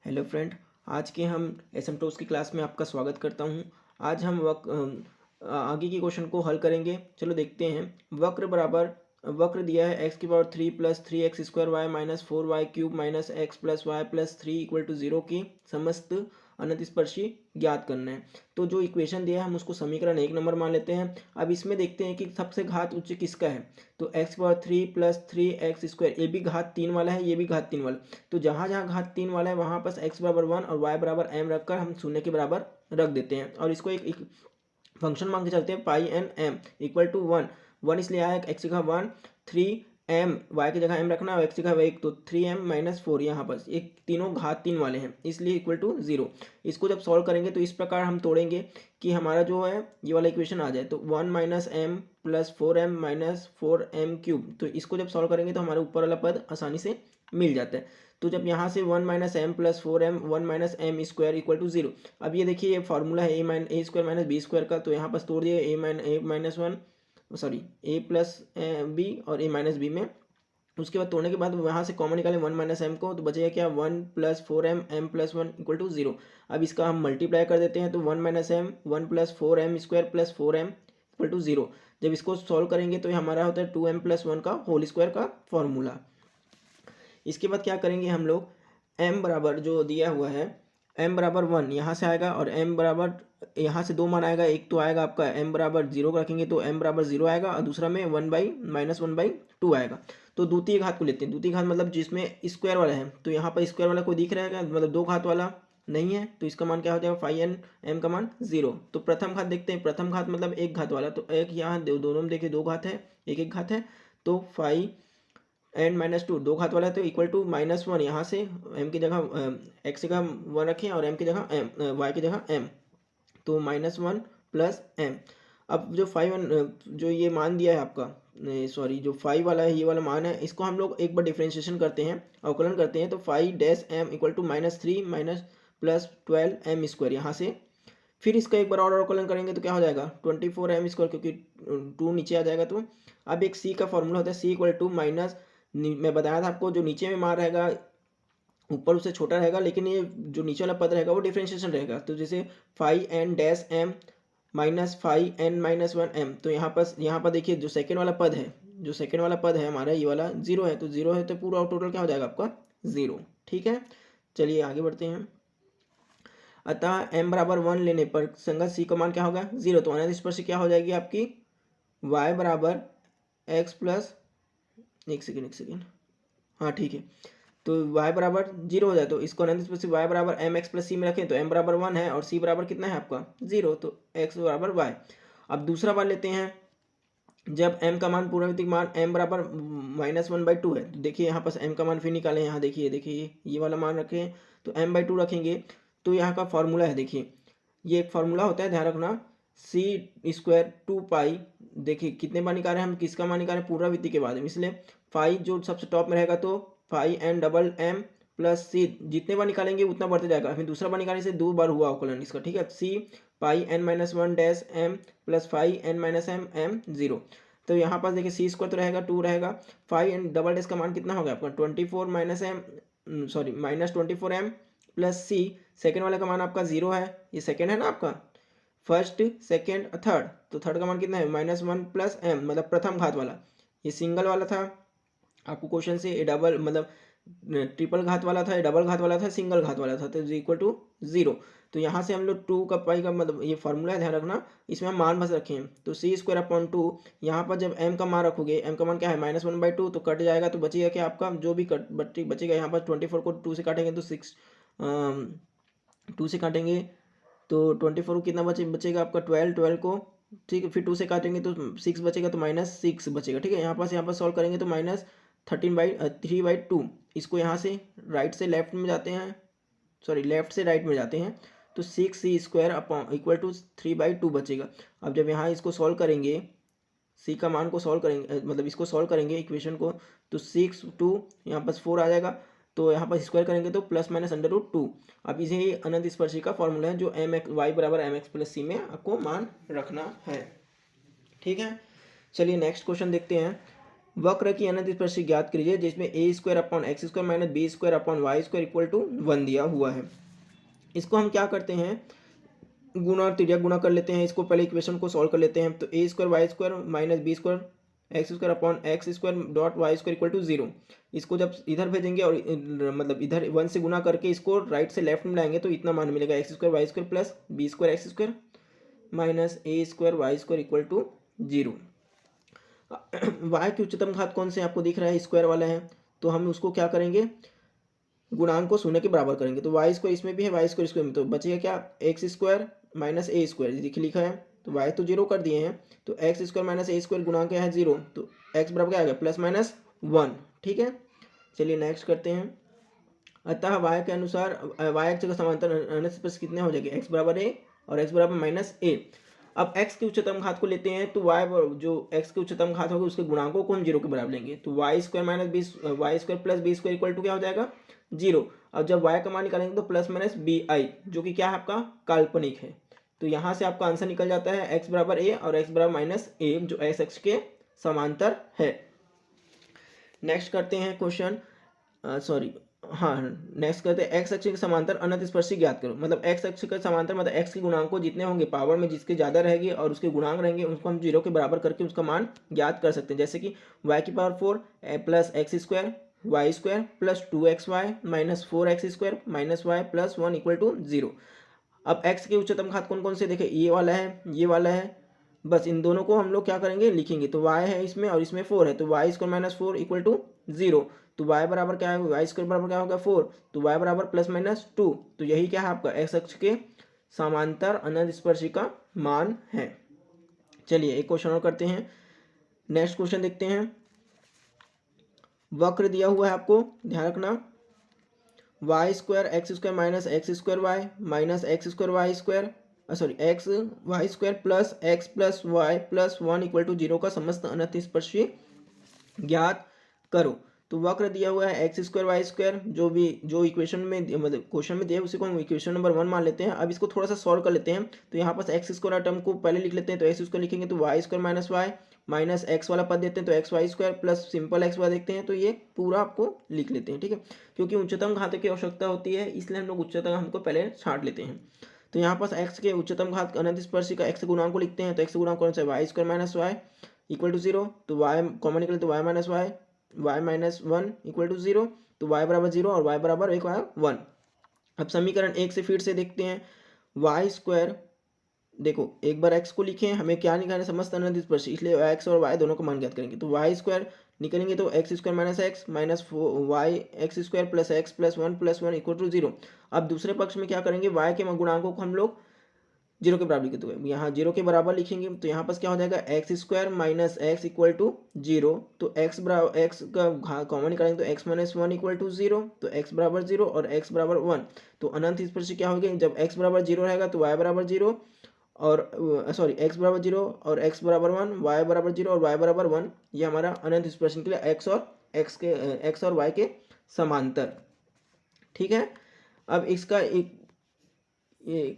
Hello friend. आज के हम एसिम्प्टोट्स की क्लास में आपका स्वागत करता हूं। आज हम आगे की क्वेश्चन को हल करेंगे। चलो देखते हैं। वक्र दिया है x की power 3 plus 3x² y minus 4y³ minus x plus Y plus 3 equal to 0 की समस्त अनंत स्पर्शी ज्ञात करना है। तो जो इक्वेशन दिया है हम उसको समीकरण 1 नंबर मान लेते हैं। अब इसमें देखते हैं कि सबसे घात उच्च किसका है। तो x पावर 3 प्लस 3x², ये भी घात 3 वाला है, ये भी घात 3 वाला। तो जहाँ जहाँ घात 3 वाला है वहाँ पर x बराबर 1 और y बराबर m रखकर हम शून्य के बराबर रख देते हैं और इसको एक फंक्शन मान के चलते हैं पाई एन एम इक्वल टू 1 इसलिए आया एक्स की जगह 1, 3m y की जगह m रखना और x की जगह 1, तो 3m माइनस 4 यहाँ पर एक तीनों घात 3 वाले हैं इसलिए इक्वल टू 0। इसको जब सॉल्व करेंगे तो इस प्रकार हम तोड़ेंगे कि हमारा जो है ये वाला इक्वेशन आ जाए। तो 1 minus M plus 4m minus 4m³, तो इसको जब सॉल्व करेंगे तो हमारे ऊपर वाला पद आसानी से मिल जाता है। तो जब यहाँ से 1 minus M plus 4m 1 minus M square equal to 0। अब ये देखिए ये फार्मूला है A square minus B square का, तो यहाँ पर तोड़ दिए A minus 1 sorry A plus B और ए माइनस बी में। उसके बाद तोड़ने के बाद वहाँ से कॉमन निकालें 1 माइनस एम को, तो बचेगा क्या 1 plus 4m M plus 1 equal to 0। अब इसका हम मल्टीप्लाई कर देते हैं तो 1 minus M 1 plus 4m square plus 4m equal to 0। जब इसको सॉल्व करेंगे तो ये हमारा होता है 2m प्लस 1 का होल स्क्वायर का फॉर्मूला। इसके बाद क्या करेंगे हम लोग, m बराबर जो दिया हुआ है m बराबर 1 यहाँ से आएगा और m बराबर यहाँ से दो मान आएगा। एक तो आएगा आपका m बराबर 0 रखेंगे तो m बराबर 0 आएगा और दूसरा में 1/-1/2 आएगा। तो द्वितीय घात को लेते हैं। द्वितीय घात मतलब जिसमें स्क्वायर वाला है, तो यहाँ पर स्क्वायर वाला कोई दिख रहा है क्या, मतलब दो घात वाला नहीं है, तो इसका मान क्या हो जाएगा 5n m का मान 0। तो प्रथम घात देखते हैं। प्रथम घात मतलब एक घात वाला, तो एक यहाँ दोनों में देखिए दो घात है, एक एक घात है, तो 5n-2 दो घात वाला है, तो इक्वल टू -1 यहाँ से m की जगह x की जगह 1 रखें और m की जगह m y की जगह m, तो -1 प्लस m। अब जो 5 जो ये मान दिया है आपका, सॉरी जो 5 वाला है ये वाला मान है, इसको हम लोग एक बार डिफ्रेंशिएशन करते हैं, अवकलन करते हैं। तो 5-m equal to -3 minus plus 12m² यहाँ से। फिर इसका एक बार और अवकलन करेंगे तो क्या हो जाएगा 24m², क्योंकि 2 नीचे आ जाएगा। तो अब एक c का फॉर्मूला होता है c इक्वल टू माइनस, मैं बताया था आपको, जो नीचे में मान रहेगा ऊपर उससे छोटा रहेगा, लेकिन ये जो नीचे वाला पद रहेगा वो डिफरेंशिएशन रहेगा। तो जैसे 5n-m माइनस 5n-1m, तो यहाँ पर देखिए जो सेकेंड वाला पद है, जो सेकेंड वाला पद है हमारा ये वाला 0 है, तो 0 है तो पूरा टोटल क्या हो जाएगा आपका 0। ठीक है, चलिए आगे बढ़ते हैं। अतः m बराबर 1 लेने पर संगत c का मान क्या होगा 0। तो अनंत स्पर्शी क्या हो जाएगी आपकी y बराबर x प्लस, एक सेकेंड, हाँ ठीक है, तो y बराबर 0 हो जाए तो इसको अनंत स्पर्शी y बराबर एम एक्स प्लस सी में रखें तो m बराबर 1 है और c बराबर कितना है आपका 0, तो x बराबर y। अब दूसरा बार लेते हैं। जब m का मान पूर्णावृत्ति मान m बराबर -1/2 है, तो देखिए यहाँ पर m का मान फिर निकालें। यहाँ देखिए ये वाला मान रखें तो m/2 रखेंगे। तो यहाँ का फॉर्मूला है, देखिए ये एक फार्मूला होता है, ध्यान रखना, c² 2π। देखिए कितने बार निकाल रहे हैं हम, किसका मान निकाल रहे हैं पुनरावृत्ति के बाद में, इसलिए 5 जो सबसे टॉप में रहेगा तो 5n प्लस c, जितने बार निकालेंगे उतना बढ़ते जाएगा। फिर दूसरा बार निकालने से 2 बार हुआ अवकलन इसका, ठीक है। c πn-1 plus 5n-m m 0। तो यहाँ पास देखिए c² तो रहेगा 2 रहेगा, 5n का मान कितना होगा आपका 24 प्लस c, सेकेंड वाले का मान आपका 0 है, ये सेकेंड है ना आपका, फर्स्ट सेकेंड थर्ड, तो थर्ड का मान कितना है -1 प्लस m, मतलब प्रथम घात वाला। ये सिंगल वाला था आपको क्वेश्चन से, ये डबल मतलब ट्रिपल घात वाला था, ये डबल घात वाला था, सिंगल घात वाला था, तो इक्वल टू 0। तो यहाँ से हम लोग 2 का पाई का मतलब ये फॉर्मूला है, ध्यान रखना, इसमें हम मान बस रखे हैं। तो c²/2, यहाँ पर जब m का मान रखोगे, m का मान क्या है -1/2, तो कट जाएगा, तो बचेगा क्या आपका जो भी बचेगा। यहाँ पर 24 को 2 से काटेंगे तो 2 से काटेंगे तो 24 को कितना बचेगा आपका 12 को, ठीक है। फिर 2 से काटेंगे तो 6 बचेगा, तो -6 बचेगा, ठीक है। यहाँ पर सॉल्व करेंगे तो -3/2, इसको यहाँ से राइट से लेफ्ट में जाते हैं, सॉरी लेफ्ट से राइट में जाते हैं, तो 6c² इक्वल टू 3/2 बचेगा। अब जब यहाँ इसको सॉल्व करेंगे, c का मान को सॉल्व करेंगे, मतलब इसको सॉल्व करेंगे इक्वेशन को, तो 6 2 यहाँ पर 4 आ जाएगा, तो यहाँ पर स्क्वायर करेंगे तो +-√2। अब इसे ही अनंत स्पर्शी का फॉर्मूला है, जो y बराबर एम एक्स प्लस सी में आपको मान रखना है, ठीक है। चलिए नेक्स्ट क्वेश्चन देखते हैं। वक्र की अनंत स्पर्शी ज्ञात कीजिए जिसमें a square upon x square minus B square upon y square equal to 1 दिया हुआ है। इसको हम क्या करते हैं, गुणा और तिर्यक गुणा कर लेते हैं। इसको पहले इक्वेशन को सॉल्व कर लेते हैं। तो a square Y square minus B square x square upon x square dot y square equal to 0। इसको जब इधर भेजेंगे और मतलब इधर 1 से गुना करके इसको राइट से लेफ्ट में लाएंगे तो इतना मान मिलेगा, X square Y square plus B square x square minus A square Y square equal to 0। Y की उच्चतम घात कौन से आपको दिख रहा है, स्क्वायर वाला है, तो हम उसको क्या करेंगे, गुणांक को शून्य के बराबर करेंगे। तो वाई स्क्वायर इसमें भी है, वाई स्क्वायर इसमें, तो बचेगा क्या, x square minus A square देखिए लिखा है। तो वाई तो 0 कर दिए हैं, तो X square minus A square गुणांक क्या है 0, तो एक्स बराबर क्या आ गया प्लस माइनस 1। ठीक है, चलिए नेक्स्ट करते हैं। अतः वाई के अनुसार वाई एक्स का समांतर अनंत स्पर्श कितने हो जाएंगे, एक्स बराबर ए और एक्स बराबर माइनस ए। अब x की उच्चतम घात को लेते हैं तो y जो x की उच्चतम घात होगी उसके गुणांकों को हम 0 के बराबर लेंगे। तो Y square minus B Y square plus B square equal to क्या हो जाएगा 0। अब जब y का मान निकालेंगे तो प्लस माइनस बी आई जो कि क्या है आपका काल्पनिक है। तो यहाँ से आपका आंसर निकल जाता है x बराबर a और x बराबर माइनस ए जो एक्स एक्स के समांतर है। नेक्स्ट करते हैं क्वेश्चन, सॉरी हाँ नेक्स्ट करते हैं एक्स अक्ष के समांतर अनंत स्पर्शी ज्ञात करो। मतलब एक्स अक्ष के समांतर मतलब एक्स के गुणांक को जितने होंगे पावर में जिसके ज़्यादा रहेगी और उसके गुणांक रहेंगे उसको हम 0 के बराबर करके उसका मान ज्ञात कर सकते हैं। जैसे कि y की power 4 plus X square Y square plus 2xy minus 4x square minus Y plus 1 equal to 0। अब x के उच्चतम घात कौन कौन से देखें, ये वाला है ये वाला है, बस इन दोनों को हम लोग क्या करेंगे लिखेंगे। तो y है इसमें और इसमें 4 है, तो Y square minus 4 equal to 0। तो y बराबर क्या है, वाई स्क्वायर बराबर क्या होगा 4, तो y बराबर प्लस माइनस 2। तो यही क्या है आपका x अक्ष के समांतर अनंत स्पर्शी का मान है। चलिए एक क्वेश्चन और करते हैं। नेक्स्ट क्वेश्चन देखते हैं। वक्र दिया हुआ है आपको, ध्यान रखना, Y square x square minus X square Y minus X square Y square sorry X Y square plus Y plus 1 equal to 0 का समस्त अनंत स्पर्शी ज्ञात करो। तो वक्र दिया हुआ है एक्स स्क्वायर वाई स्क्वायर जो इक्वेशन में मतलब क्वेश्चन में दिया है उसी को हम इक्वेशन नंबर 1 मान लेते हैं। अब इसको थोड़ा सा सॉल्व कर लेते हैं। तो यहाँ पर एक्स स्क्वायर टर्म को पहले लिख लेते हैं, तो एक्स स्क्वायर लिखेंगे तो Y square minus Y minus X वाला पद देते हैं तो X Y square plus simple X Y देखते हैं, तो ये पूरा आपको लिख लेते हैं। ठीक है, क्योंकि उच्चतम घात की आवश्यकता होती है इसलिए हम लोग उच्चतम हमको पहले छांट लेते हैं। तो यहाँ पर एक्स के उच्चतम घात अनंत स्पर्शी का एक्स गुणांक को लिखते हैं। तो एक्स गुणांक कौन सा है, Y square minus Y equal to 0। तो वाई कॉमन निकले तो Y minus Y Y minus 1 equal to 0। तो वाई बराबर 0 और वाई बराबर 1। अब समीकरण 1 से फिर से देखते हैं। वाई स्क्वायर देखो एक बार एक्स को लिखे, हमें क्या निकालना है, समस्त अनंत स्पर्शी, इसलिए एक्स और वाई दोनों को मान ज्ञात करेंगे। तो वाई स्क्वायर निकलेंगे तो X square minus X minus Y X square plus X plus one equal to 0। अब दूसरे पक्ष में क्या करेंगे, वाई के गुणांकों को हम लोग 0 के बराबर लिखे, तो यहाँ 0 के बराबर लिखेंगे। तो यहाँ पर क्या हो जाएगा, X square minus X equal to 0। तो एक्स बराबर एक्स का कॉमन निकालेंगे तो एक्स माइनस 1 इक्वल टू 0। तो एक्स बराबर 0 और एक्स बराबर 1। तो अनंत स्पर्शी क्या होगी, जब एक्स बराबर 0 रहेगा तो वाई बराबर 0 और सॉरी एक्स बराबर 0 और एक्स बराबर 1, वाई बराबर 0 और वाई बराबर 1। ये हमारा अनंत स्पर्शी के लिए एक्स और वाई के समांतर। ठीक है, अब इसका एक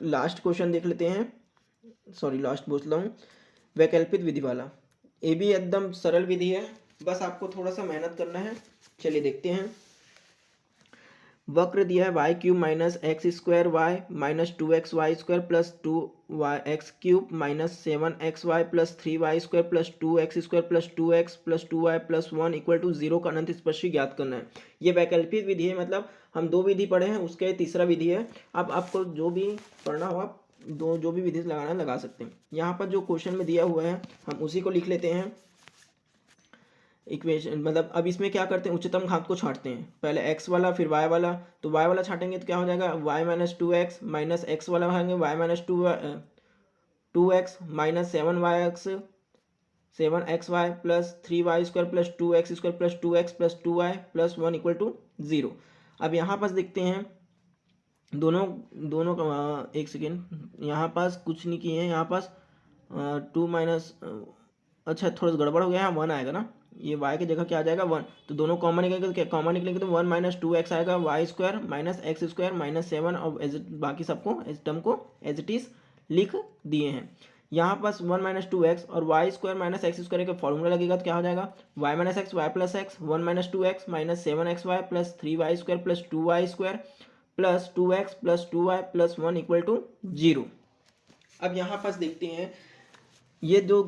लास्ट क्वेश्चन देख लेते हैं, सॉरी लास्ट बोल रहा हूँ, वैकल्पिक विधि वाला। ये भी एकदम सरल विधि है, बस आपको थोड़ा सा मेहनत करना है। चलिए देखते हैं। वक्र दिया है Y cube minus X square Y minus 2x Y square plus 2y X cube minus 7x Y plus 3y square plus 2x square plus 2x plus 2y plus 1 equal to 0 का अनंत स्पर्शी ज्ञात करना है। ये वैकल्पिक विधि है, मतलब हम 2 विधि पढ़े हैं उसके तीसरा विधि है। अब आपको जो भी पढ़ना हो आप जो भी विधि लगाना लगा सकते हैं। यहाँ पर जो क्वेश्चन में दिया हुआ है हम उसी को लिख लेते हैं इक्वेशन। मतलब अब इसमें क्या करते हैं, उच्चतम घात को छांटते हैं, पहले x वाला फिर y वाला। तो y वाला छांटेंगे तो क्या हो जाएगा, y minus 2x minus X वाला भागेंगे y minus 2x minus 7xy plus 3y square plus 2x square plus 2x plus 2y plus 1 equal to 0। अब यहाँ पास देखते हैं दोनों एक सेकेंड, यहाँ पास कुछ नहीं किए हैं, यहाँ पास 2 माइनस अच्छा थोड़ा सा गड़बड़ हो गया है, 1 आएगा ना, ये y की जगह क्या आ जाएगा 1। तो दोनों कॉमन निकलेंगे तो कॉमन निकलेंगे तो 1 माइनस 2x आएगा, Y square minus X square minus 7 और बाकी सबको इस टर्म को एज इट इज लिख दिए हैं। यहाँ पास 1 माइनस 2x और Y square minus X square का फॉर्मूला लगेगा तो क्या हो जाएगा y minus X Y plus X 1 minus 2x minus 7xy plus 3y square plus 2y square plus 2x plus 2y plus 1 equal to 0। अब यहाँ पास देखते हैं ये जो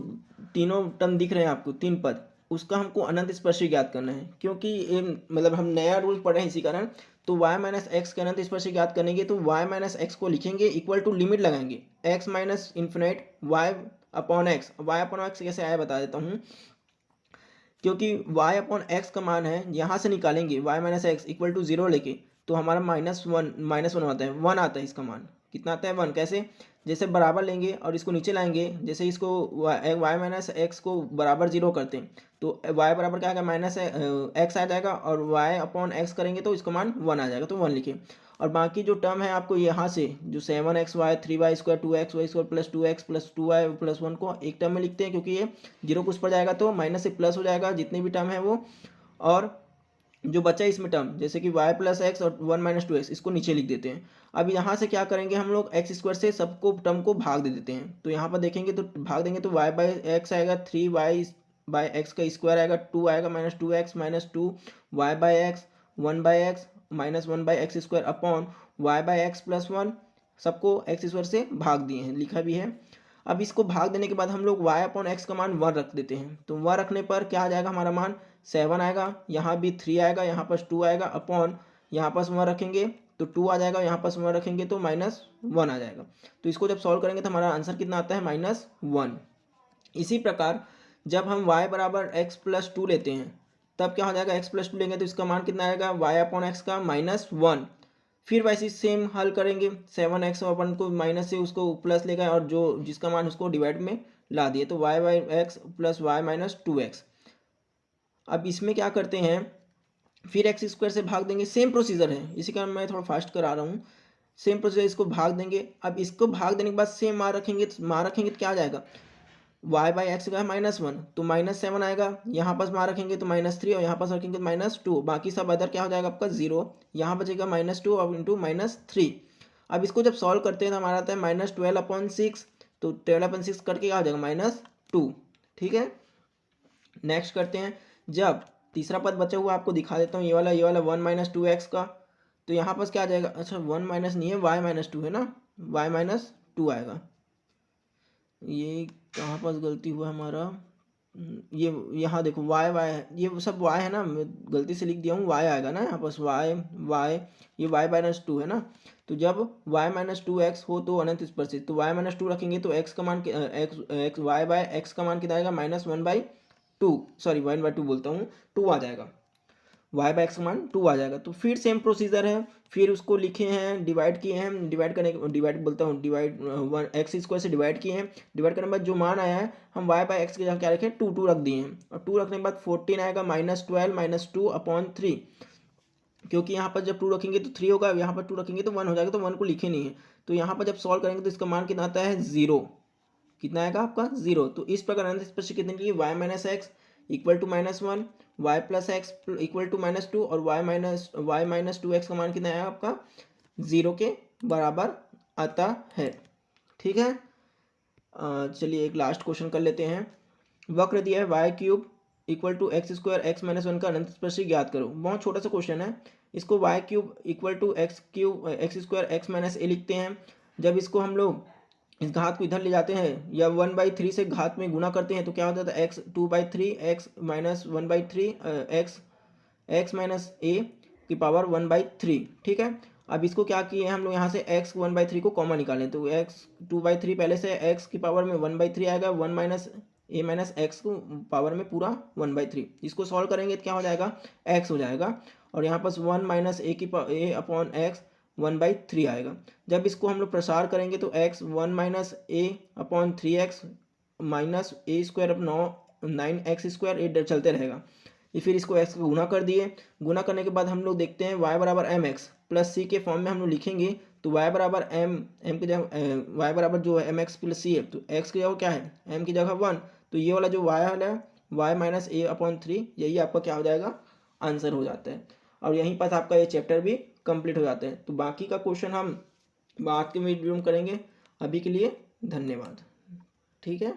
तीनों टर्म दिख रहे हैं आपको, तीन पद, उसका हमको अनंत स्पर्शी ज्ञात करना है, क्योंकि ये मतलब हम नया रूल पढ़े हैं इसी कारण। तो y माइनस एक्स का अनंत स्पर्शी ज्ञात करने के तो y माइनस एक्स को लिखेंगे इक्वल टू लिमिट लगाएंगे x minus infinite y upon x. y upon x कैसे आया बता देता हूँ, क्योंकि y अपॉन एक्स का मान है यहाँ से निकालेंगे y minus X equal to 0 लेके, तो हमारा -1 आता है, 1 आता है इसका मान। कितना आता है 1? कैसे? जैसे बराबर लेंगे और इसको नीचे लाएंगे, जैसे इसको y माइनस एक्स को बराबर 0 करते हैं तो y बराबर क्या आएगा माइनस एक्स आ जाएगा, और y अपॉन एक्स करेंगे तो इसका मान 1 आ जाएगा, तो 1 लिखे। और बाकी जो टर्म है आपको यहाँ से जो 7xy 3y square 2xy square plus 2x plus 2y plus 1 को एक टर्म में लिखते हैं, क्योंकि ये 0 को उस पर जाएगा तो माइनस से प्लस हो जाएगा जितने भी टर्म है वो। और जो बचा इसमें टर्म जैसे कि y प्लस एक्स और 1 माइनस 2x, इसको नीचे लिख देते हैं। अब यहाँ से क्या करेंगे हम लोग, एक्स स्क्वायर से सबको टर्म को भाग दे देते हैं, तो यहाँ पर देखेंगे तो भाग देंगे तो y बाई एक्स आएगा 3y बाई एक्स का स्क्वायर आएगा, 2 आएगा minus 2x minus 2 y by x 1 by x minus 1 by x square upon y by X plus 1, सबको एक्स स्क्वायर से भाग दिए हैं, लिखा भी है। अब इसको भाग देने के बाद हम लोग y अपॉन एक्स का मान 1 रख देते हैं, तो 1 रखने पर क्या आ जाएगा हमारा मान 7 आएगा, यहाँ भी 3 आएगा, यहाँ पास 2 आएगा अपॉन यहाँ पास 1 रखेंगे तो 2 आ जाएगा, यहाँ पास 1 रखेंगे तो -1 आ जाएगा। तो इसको जब सॉल्व करेंगे तो हमारा आंसर कितना आता है -1। इसी प्रकार जब हम y बराबर एक्स प्लस 2 लेते हैं तब क्या हो जाएगा, x प्लस 2 लेंगे तो इसका मान कितना आएगा y अपॉन एक्स का -1। फिर वैसे सेम हल करेंगे, 7x अपन को माइनस से उसको प्लस लेगा और जो जिसका मान उसको डिवाइड में ला दिए, तो y by X plus Y minus 2x। अब इसमें क्या करते हैं, फिर एक्स स्क्वायर से भाग देंगे, सेम प्रोसीजर है, इसी कारण मैं थोड़ा फास्ट करा रहा हूँ। सेम प्रोसीजर, इसको भाग देंगे। अब इसको भाग देने के बाद सेम मार रखेंगे तो क्या आ जाएगा, y बाई एक्स का -1 तो -7 आएगा, यहाँ पास मार रखेंगे तो -3 और यहाँ पास रखेंगे तो -2, बाकी सब अदर क्या हो जाएगा आपका 0, यहाँ बचेगा -2 और इंटू -3। अब इसको जब सॉल्व करते हैं तो हमारा आता है -12/6, तो 12/6 करके क्या हो जाएगा -2। ठीक है, नेक्स्ट करते हैं। जब तीसरा पद बचा हुआ आपको दिखा देता हूँ, ये वाला 1 माइनस 2x का, तो यहाँ पास क्या आ जाएगा, अच्छा 1 माइनस नहीं है, y माइनस 2 है ना, y माइनस 2 आएगा। ये कहाँ पास गलती हुआ हमारा, ये यहाँ देखो y है, ये सब y है ना, मैं गलती से लिख दिया हूँ, y आएगा ना यहाँ पास, y ये y माइनस 2 है ना। तो जब y माइनस 2x हो तो अनंत स्पर्शित, तो y माइनस 2 रखेंगे तो x का मान y बाय एक्स का मान कितना आएगा -1/2, सॉरी 1/2 बोलता हूँ, 2 आ जाएगा, y बाई एक्स का मान 2 आ जाएगा। तो फिर सेम प्रोसीजर है, फिर उसको लिखे हैं, डिवाइड किए हैं, डिवाइड बोलता हूँ, डिवाइड एक्स स्क्वायर से डिवाइड किए हैं, डिवाइड करने के बाद जो मान आया है हम y बाई एक्स के जगह क्या रखें 2 रख दिए हैं, और 2 रखने के बाद 14 आएगा -12 -2 अपॉन 3, क्योंकि यहाँ पर जब 2 रखेंगे तो 3 होगा, यहाँ पर 2 रखेंगे तो 1 हो जाएगा, तो 1 को लिखे नहीं है। तो यहाँ पर जब सॉल्व करेंगे तो इसका मान कितना आता है 0, कितना आएगा आपका 0। तो इस प्रकार अनंत स्पर्शी कितने की, y minus X equal to -1, y plus X equal to -2 और y माइनस 2x का मान कितना है आपका 0 के बराबर आता है। ठीक है, चलिए एक लास्ट क्वेश्चन कर लेते हैं। वक्र दिया है y cube equal to x square x minus 1 का अनंत स्पर्शी ज्ञात करो। बहुत छोटा सा क्वेश्चन है, इसको y cube equal to x square x minus a लिखते हैं। जब इसको हम लोग इस घात को इधर ले जाते हैं या 1/3 से घात में गुणा करते हैं तो क्या होता है, x 2/3 x minus 1/3 x minus a की पावर 1/3। ठीक है, अब इसको क्या किए हम लोग, यहाँ से x 1/3 को कॉमन निकालें, तो x 2/3 पहले से x की पावर में 1/3 आएगा, 1 माइनस ए माइनस एक्स को पावर में पूरा 1/3। इसको सॉल्व करेंगे तो क्या हो जाएगा, x हो जाएगा, और यहाँ पर 1 माइनस ए अपॉन एक्स 1/3 आएगा। जब इसको हम लोग प्रसार करेंगे तो x 1 minus A upon 3x minus A square upon 9x square, ये चलते रहेगा। ये फिर इसको x का गुना कर दिए, गुना करने के बाद हम लोग देखते हैं y बराबर mx प्लस सी के फॉर्म में हम लोग लिखेंगे, तो y बराबर m की जगह y बराबर जो है mx प्लस सी है, तो x की जगह क्या है m की जगह 1, तो ये वाला जो y है y माइनस ए अपॉन 3, यही आपका क्या हो जाएगा आंसर हो जाता है। और यहीं पर आपका ये चैप्टर भी कंप्लीट हो जाते हैं। तो बाकी का क्वेश्चन हम बाद के वीडियो में करेंगे। अभी के लिए धन्यवाद। ठीक है।